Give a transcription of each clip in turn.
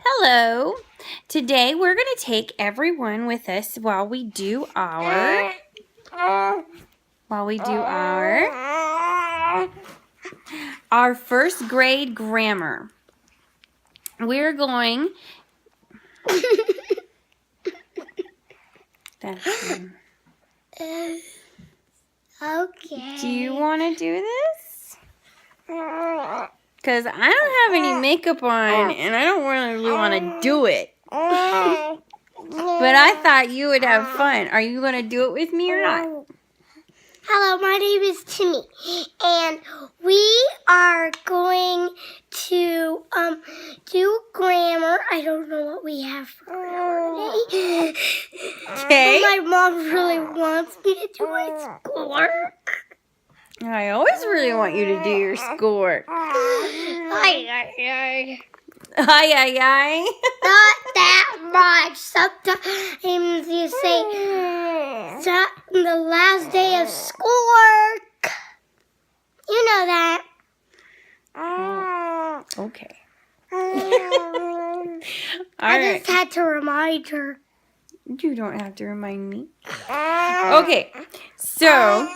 Hello. Today we're going to take everyone with us while we do our first grade grammar. We're going Okay. Do you want to do this? Because I don't have any makeup on and I don't really want to do it. But I thought you would have fun. Are you going to do it with me or not? Hello, my name is Timmy, and we are going to do grammar. I don't know what we have for grammar today. Okay. But my mom really wants me to do my schoolwork. I always really want you to do your schoolwork. Ay. Ay. Not that much. Sometimes you say the last day of schoolwork. You know that. Okay. I just had to remind her. You don't have to remind me. Okay, so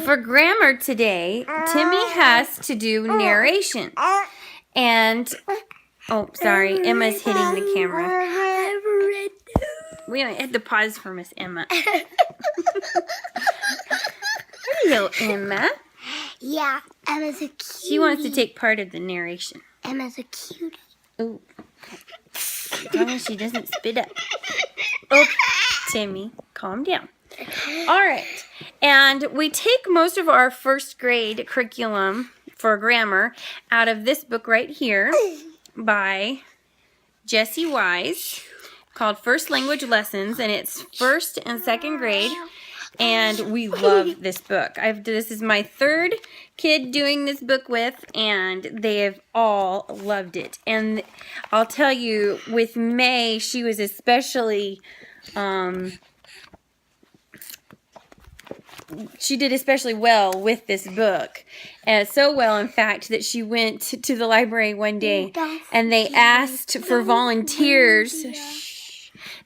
for grammar today, Timmy has to do narration. And, oh, sorry, Emma's hitting the camera. We had to pause for Miss Emma. Hello, Emma. Yeah, Emma's a cutie. She wants to take part of the narration. Emma's a cutie. Oh, okay. As long as she doesn't spit up. Okay, Timmy, calm down. All right, and we take most of our first grade curriculum for grammar out of this book right here by Jessie Wise called First Language Lessons, and it's first and second grade, and we love this book. This is my third kid doing this book with, and they have all loved it. And I'll tell you, with May, she was especially she did especially well with this book. And so well, in fact, that she went to the library one day and they asked for volunteers.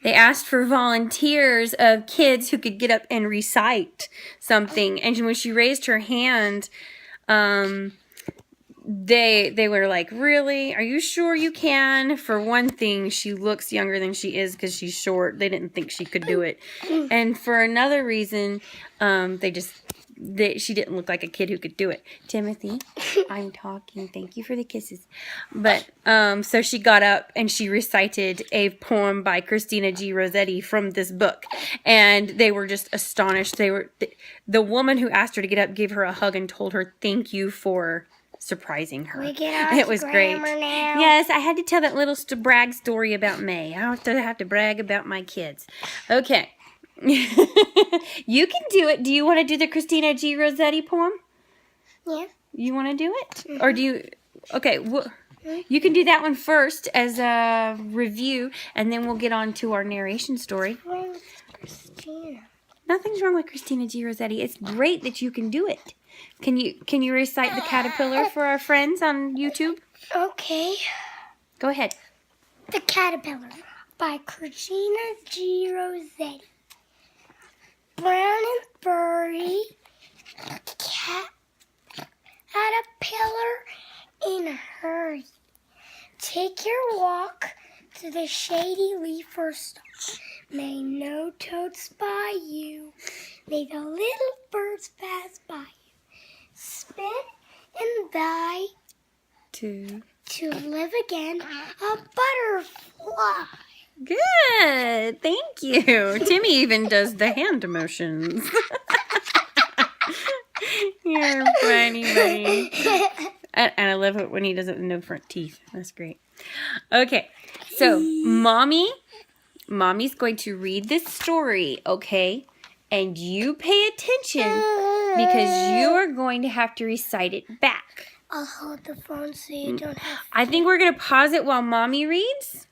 They asked for volunteers of kids who could get up and recite something. And when she raised her hand, they were like, really? Are you sure you can? For one thing, she looks younger than she is because she's short. They didn't think she could do it. And for another reason, she didn't look like a kid who could do it. Timothy, I'm talking. Thank you for the kisses. But so she got up and she recited a poem by Christina G. Rossetti from this book. And they were just astonished. The woman who asked her to get up gave her a hug and told her thank you for surprising her. It was great. Now. Yes, I had to tell that little brag story about May. I have to brag about my kids. Okay. You can do it. Do you want to do the Christina G. Rossetti poem? Yeah. You want to do it? Mm-hmm. Or do you... Okay, you can do that one first as a review, and then we'll get on to our narration story. What's wrong with Christina? Nothing's wrong with Christina G. Rossetti. It's great that you can do it. Can you recite The Caterpillar for our friends on YouTube? Okay. Go ahead. The Caterpillar by Christina G. Rossetti. Brown and furry, caterpillar in a hurry. Take your walk to the shady leaf or stalk. May no toad spy you. May the little birds pass by you. Spin and die to live again, a butterfly. Good. Thank you. Timmy even does the hand motions. You're funny, buddy. And I love it when he does it with no front teeth. That's great. Okay. So, Mommy's going to read this story, okay? And you pay attention because you are going to have to recite it back. I'll hold the phone so you don't have to. I think we're going to pause it while Mommy reads.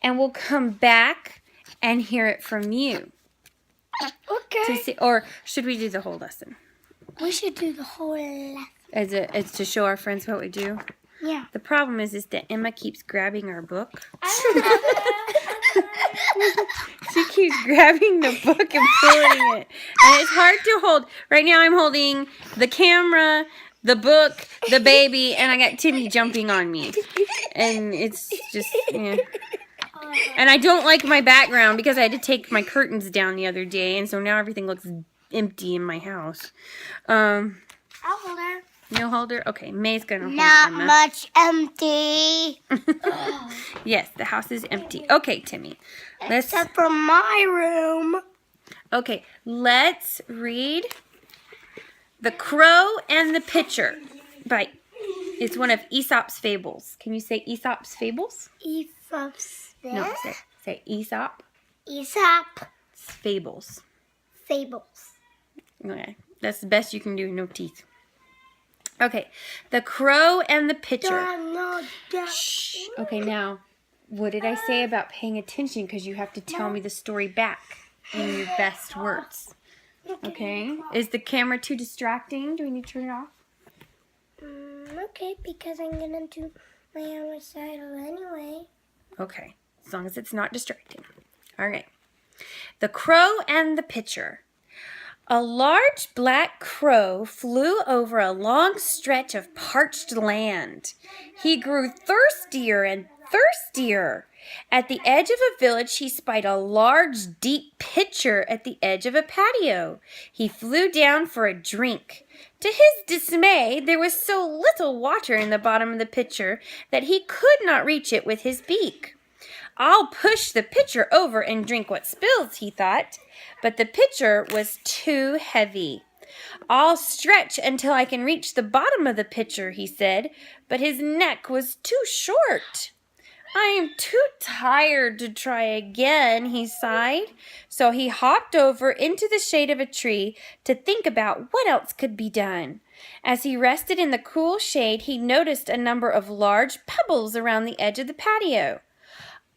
And we'll come back and hear it from you. Okay. Or should we do the whole lesson? We should do the whole lesson. It's to show our friends what we do? Yeah. The problem is that Emma keeps grabbing our book. She keeps grabbing the book and pulling it. And it's hard to hold. Right now I'm holding the camera, the book, the baby, and I got Timmy jumping on me. And it's just, yeah. And I don't like my background because I had to take my curtains down the other day, and so now everything looks empty in my house. I'll hold her. You'll hold her? Okay, May's gonna hold Not Emma. much empty. Yes, the house is empty. Okay, Timmy. Except for my room. Okay, let's read The Crow and the Pitcher. It's one of Aesop's fables. Can you say Aesop's fables? Aesop's No, say Aesop. Aesop Fables. fables. Okay, that's the best you can do. No teeth. Okay, The Crow and the Pitcher. Shh. Okay, now, what did I say about paying attention? Because you have to tell me the story back in your best words. Okay? Is the camera too distracting? Do we need to turn it off? Okay, because I'm gonna do my own recital anyway. Okay, as long as it's not distracting. All right. The Crow and the Pitcher. A large black crow flew over a long stretch of parched land. He grew thirstier and thirstier. At the edge of a village, he spied a large, deep pitcher at the edge of a patio. He flew down for a drink. To his dismay, there was so little water in the bottom of the pitcher that he could not reach it with his beak. I'll push the pitcher over and drink what spills, he thought. But the pitcher was too heavy. I'll stretch until I can reach the bottom of the pitcher, he said, but his neck was too short. I am too tired to try again, he sighed. So he hopped over into the shade of a tree to think about what else could be done. As he rested in the cool shade, he noticed a number of large pebbles around the edge of the patio.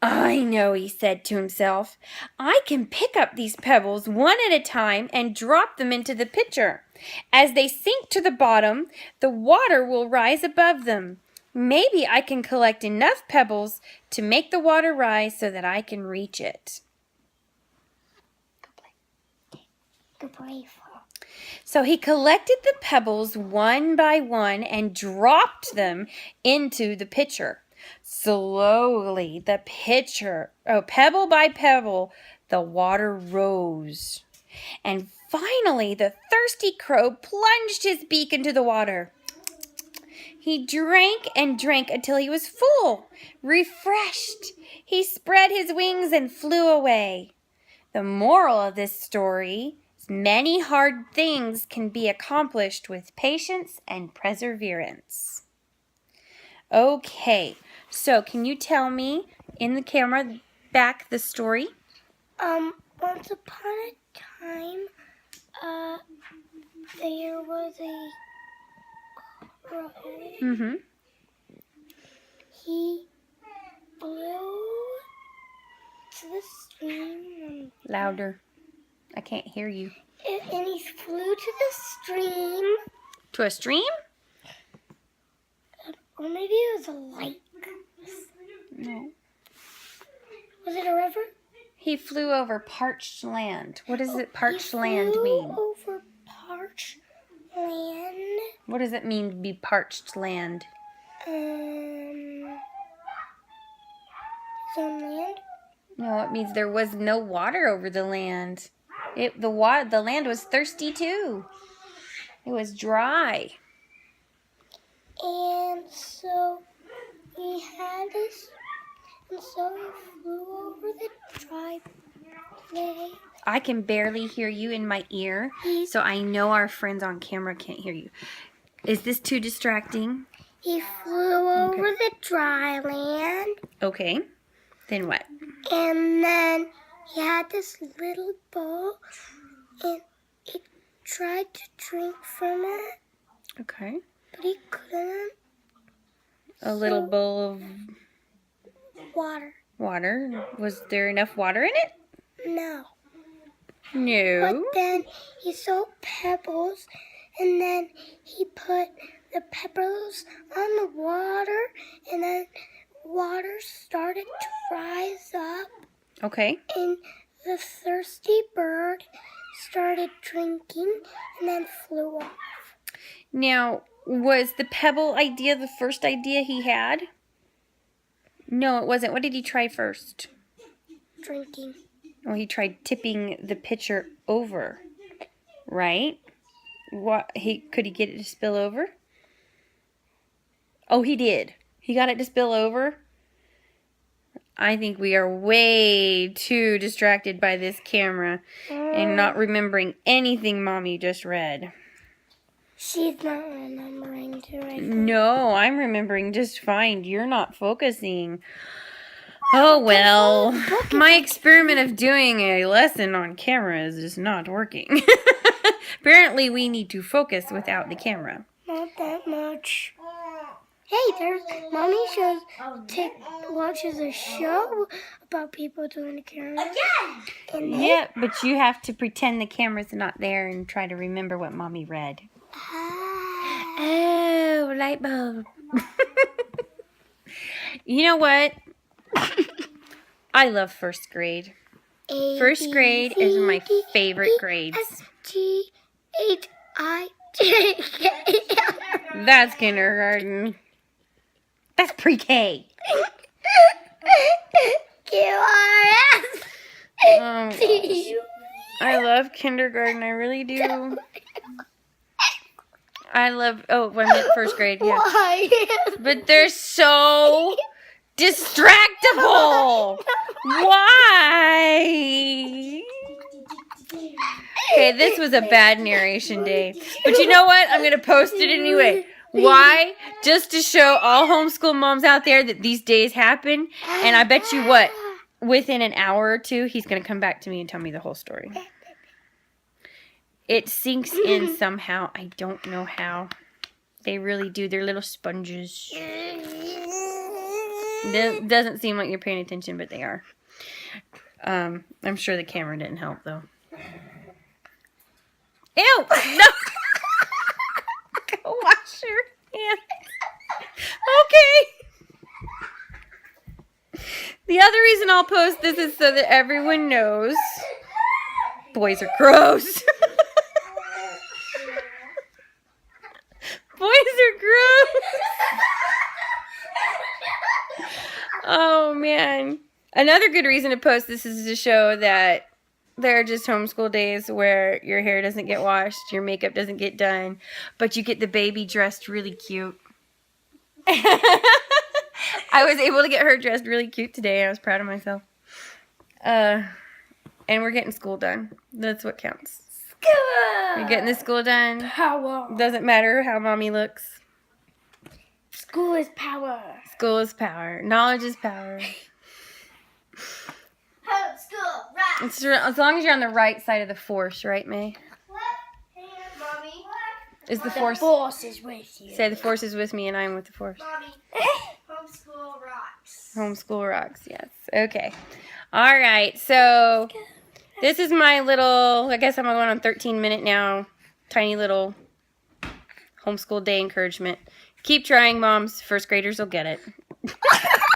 I know, he said to himself. I can pick up these pebbles one at a time and drop them into the pitcher. As they sink to the bottom, the water will rise above them. Maybe I can collect enough pebbles to make the water rise so that I can reach it. Go play. So he collected the pebbles one by one and dropped them into the pitcher. Slowly, pebble by pebble, the water rose. And finally, the thirsty crow plunged his beak into the water. He drank and drank until he was full. Refreshed, he spread his wings and flew away. The moral of this story is many hard things can be accomplished with patience and perseverance. Okay, so can you tell me in the camera back the story? Once upon a time, there was a crow. Mm-hmm. He flew to the stream. Louder. I can't hear you. And he flew to the stream. To a stream? Or maybe it was a lake. No. Was it a river? He flew over parched land. What does parched land mean? He flew over parched land. What does it mean to be parched land? Some land? No, it means there was no water over the land. The land was thirsty too. It was dry. And so we had this, and so we flew over the dry place. I can barely hear you in my ear, so I know our friends on camera can't hear you. Is this too distracting? He flew over the dry land. Okay. Then what? And then he had this little bowl, and he tried to drink from it, Okay. but he couldn't. A little bowl of Water. water. Was there enough water in it? No. No. But then he saw pebbles, and then he put the peppers on the water, and then water started to rise up, Okay. and the thirsty bird started drinking and then flew off. Now, was the pebble idea the first idea he had? No, it wasn't. What did he try first? Drinking. Well, he tried tipping the pitcher over, right? Could he get it to spill over? Oh, he did. He got it to spill over. I think we are way too distracted by this camera and not remembering anything Mommy just read. She's not remembering to write. No, I'm remembering just fine. You're not focusing. Oh, well. My experiment of doing a lesson on cameras is not working. Apparently, we need to focus without the camera. Not that much. Hey, there's Mommy watches a show about people doing the camera. Again! Yeah, but you have to pretend the camera's not there and try to remember what Mommy read. Oh, light bulb. You know what? I love first grade. First grade is my favorite grades. That's kindergarten. That's pre-K. QRS. Oh, gosh. I love kindergarten. I really do. I meant first grade, yeah. Why? But they're so distractible. Why? Okay, this was a bad narration day. But you know what? I'm going to post it anyway. Why? Just to show all homeschool moms out there that these days happen. And I bet you what? Within an hour or two, he's going to come back to me and tell me the whole story. It sinks in somehow. I don't know how. They really do. They're little sponges. It doesn't seem like you're paying attention, but they are. I'm sure the camera didn't help, though. Ew! No! Go wash your hands. Okay. The other reason I'll post this is so that everyone knows boys are gross. Boys are gross. Oh, man. Another good reason to post this is to show that there are just homeschool days where your hair doesn't get washed, your makeup doesn't get done, but you get the baby dressed really cute. I was able to get her dressed really cute today. I was proud of myself. And we're getting school done. That's what counts. You're getting the school done. Power. Doesn't matter how Mommy looks. School is power. School is power. Knowledge is power. Homeschool, right. As long as you're on the right side of the force, right, May? Mommy. Is the force... The force is with you. Say the force is with me and I'm with the force. Mommy. Homeschool rocks. Homeschool rocks, yes. Okay. All right, so this is my little, I guess I'm going on 13-minute now, tiny little homeschool day encouragement. Keep trying, moms. First graders will get it.